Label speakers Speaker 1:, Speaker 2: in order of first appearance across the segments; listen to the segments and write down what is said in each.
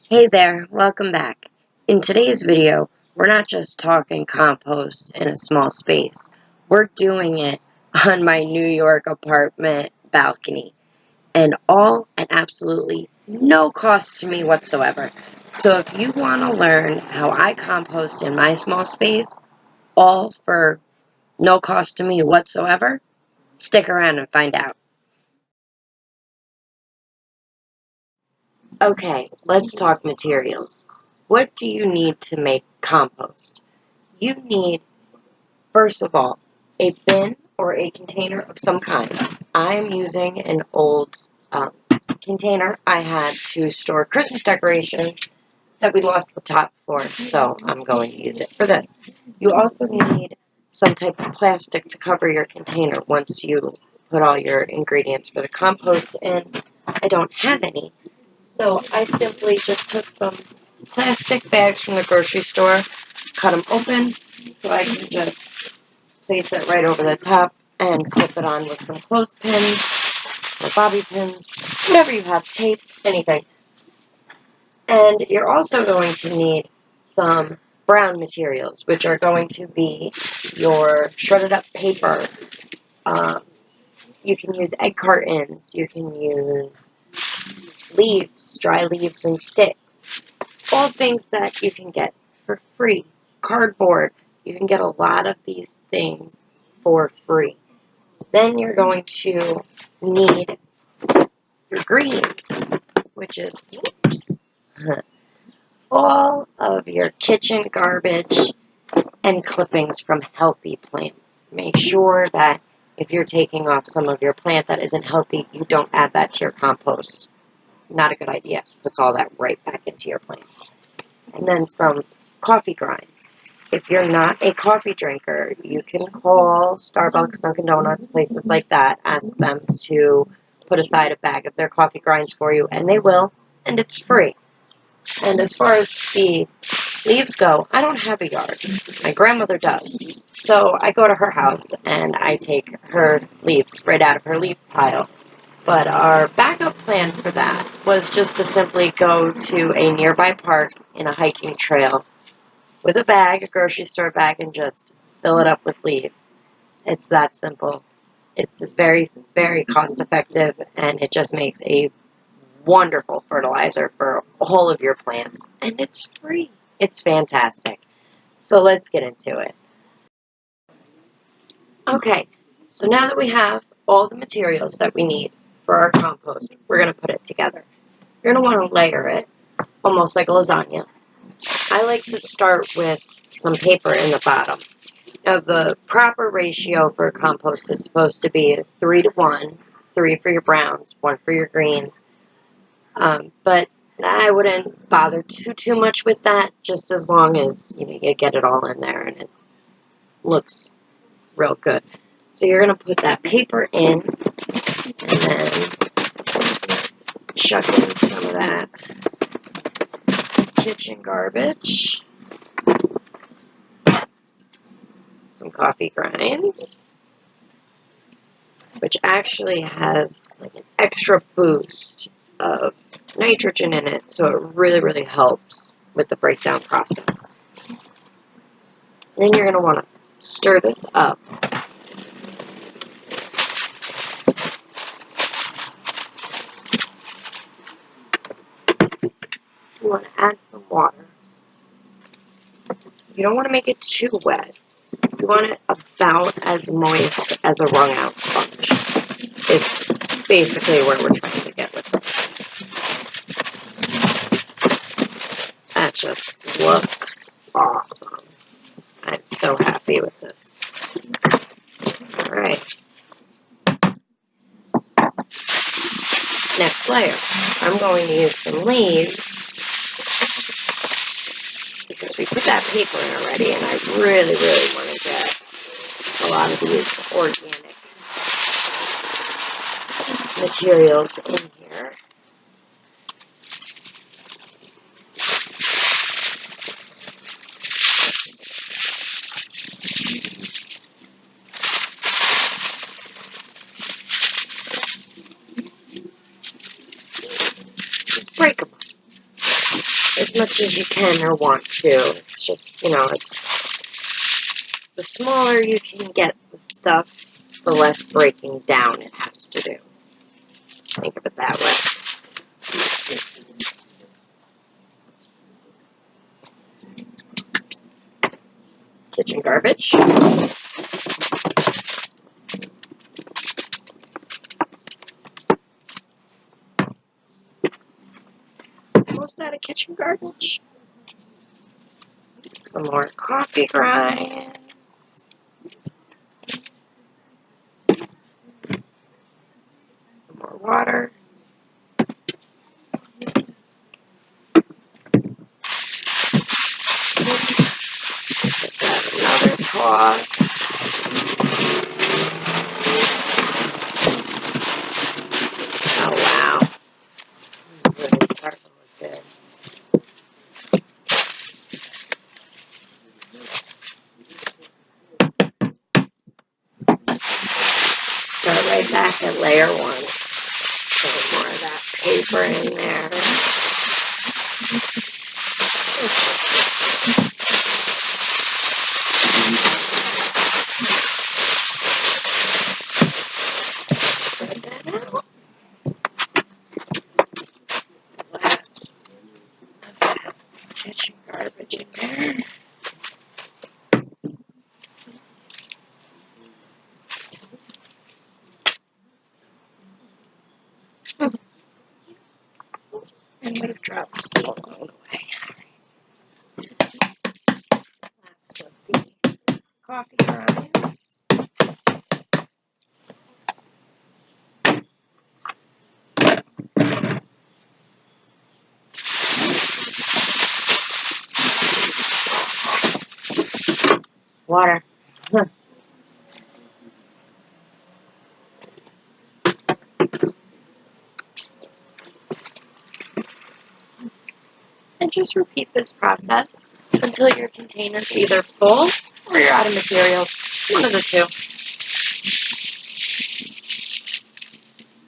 Speaker 1: Hey there, welcome back. In today's video, we're not just talking compost in a small space. We're doing it on my New York apartment balcony, and all at absolutely no cost to me whatsoever. So if you want to learn how I compost in my small space, all for no cost to me whatsoever, stick around and find out. Okay, let's talk materials. What do you need to make compost? You need, first of all, a bin or a container of some kind. I'm using an old container I had to store Christmas decorations that we lost the top for, so I'm going to use it for this. You also need some type of plastic to cover your container once you put all your ingredients for the compost in. I don't have any, so I simply just took some plastic bags from the grocery store, cut them open so I can just place it right over the top and clip it on with some clothespins or bobby pins, whatever you have, tape, anything. And you're also going to need some brown materials, which are going to be your shredded up paper. Um, you can use egg cartons, you can use leaves, dry leaves and sticks, all things that you can get for free. Cardboard, you can get a lot of these things for free. Then you're going to need your greens, which is, all of your kitchen garbage and clippings from healthy plants. Make sure that if you're taking off some of your plant that isn't healthy, you don't add that to your compost. Not a good idea. Puts all that right back into your plants. And then some coffee grinds. If you're not a coffee drinker, you can call Starbucks, Dunkin' Donuts, places like that, ask them to put aside a bag of their coffee grinds for you, and they will, and it's free. And as far as the leaves go, I don't have a yard. My grandmother does. So I go to her house and I take her leaves right out of her leaf pile. But our backup plan for that was just to simply go to a nearby park in a hiking trail with a bag, a grocery store bag, and just fill it up with leaves. It's that simple. It's very, very cost effective, and it just makes a wonderful fertilizer for all of your plants. And it's free. It's fantastic. So let's get into it. Okay, so now that we have all the materials that we need for our compost, we're going to put it together. You're going to want to layer it, almost like a lasagna. I like to start with some paper in the bottom. Now, the proper ratio for compost is supposed to be 3 to 1, 3 for your browns, 1 for your greens. But I wouldn't bother too much with that, just as long as you get it all in there and it looks real good. So you're going to put that paper in, and then chuck in some of that kitchen garbage, some coffee grinds, which actually has like an extra boost of nitrogen in it, so it really, really helps with the breakdown process. Then you're going to want to stir this up. You want to add some water. You don't want to make it too wet. You want it about as moist as a wrung out sponge. It's basically where we're trying to get with this. That just looks awesome. I'm so happy with this. Alright. Next layer. I'm going to use some leaves because we put that paper in already, and I really, really want to get a lot of these organic materials in here. Just break them up. as much as you can or want to. It's just, you know, the smaller you can get the stuff, the less breaking down it has to do. Think of it that way. Kitchen garbage. Almost out of kitchen garbage. Some more coffee grinds. Some more water. Another toss. Oh wow. Really starting to look good. Start right back at layer 1. Put more of that paper in there. Spread that out. Last of that kitchen garbage in there. And we've dropped some along the way. Last of the coffee grinds. Water. And just repeat this process until your container's either full or you're out of materials. One of the two.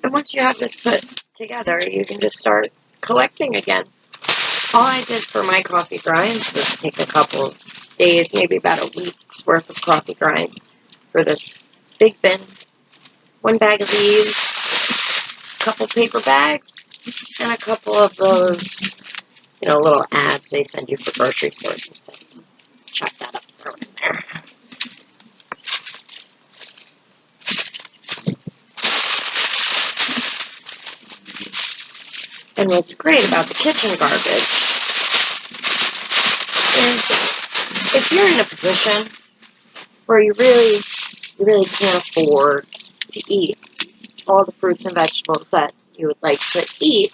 Speaker 1: And once you have this put together, you can just start collecting again. All I did for my coffee grinds was take a couple of days, maybe about a week's worth of coffee grinds for this big bin. 1 bag of these, a couple paper bags, and a couple of those, you know, little ads they send you for grocery stores and stuff. Chuck that up, throw it in there. And what's great about the kitchen garbage is if you're in a position where you really can't afford to eat all the fruits and vegetables that you would like to eat,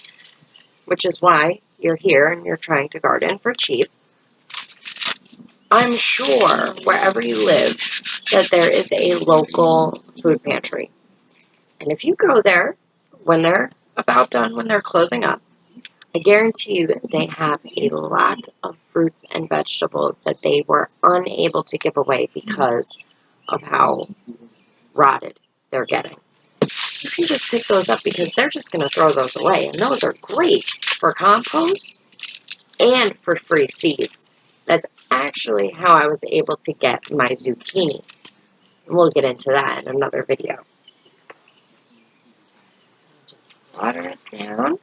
Speaker 1: which is why you're here and you're trying to garden for cheap, I'm sure wherever you live that there is a local food pantry. And if you go there when they're about done, when they're closing up, I guarantee you that they have a lot of fruits and vegetables that they were unable to give away because of how rotted they're getting. You can just pick those up because they're just going to throw those away. And those are great for compost and for free seeds. That's actually how I was able to get my zucchini. And we'll get into that in another video. Just water it down.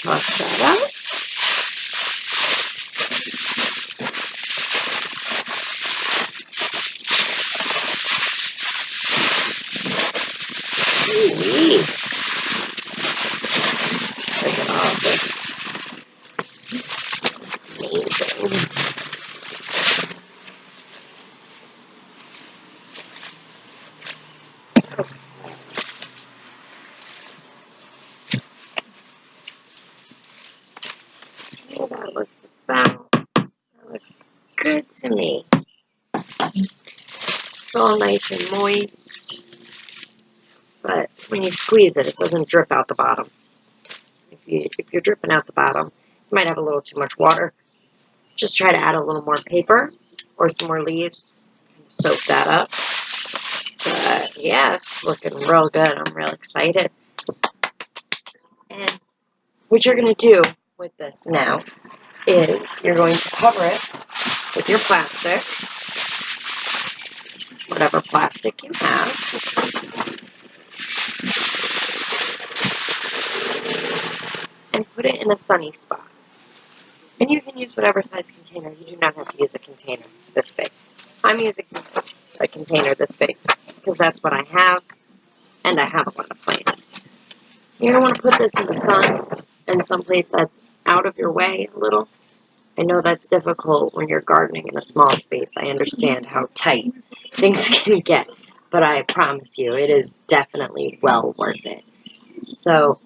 Speaker 1: Toss that out. Ooh-wee. Look at all this. Amazing. That looks good to me. It's all nice and moist, but when you squeeze it, it doesn't drip out the bottom. If you're dripping out the bottom, you might have a little too much water. Just try to add a little more paper or some more leaves and soak that up. But yes, looking real good. I'm real excited. And what you're going to do with this now is you're going to cover it with your plastic, whatever plastic you have, and put it in a sunny spot. And you can use whatever size container. You do not have to use a container this big. I'm using a container this big because that's what I have, and I have a lot of plants. You're going to want to put this in the sun in someplace that's out of your way a little. I know that's difficult when you're gardening in a small space. I understand how tight things can get, but I promise you, it is definitely well worth it. So,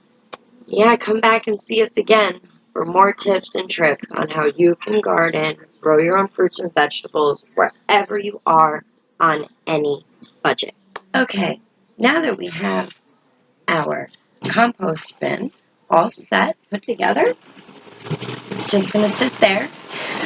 Speaker 1: yeah, come back and see us again for more tips and tricks on how you can garden, grow your own fruits and vegetables wherever you are on any budget. Okay, now that we have our compost bin all set, put together, it's just going to sit there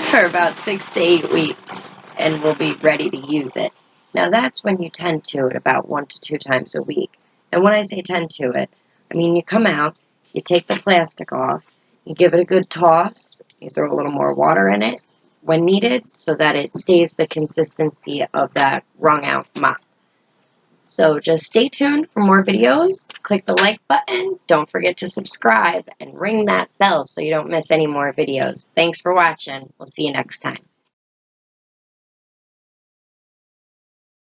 Speaker 1: for about 6 to 8 weeks, and we'll be ready to use it. Now, that's when you tend to it about 1 to 2 times a week. And when I say tend to it, I mean you come out, you take the plastic off, you give it a good toss, you throw a little more water in it when needed so that it stays the consistency of that wrung-out mop. So just stay tuned for more videos. Click the like button. Don't forget to subscribe and ring that bell so you don't miss any more videos. Thanks for watching. We'll see you next time.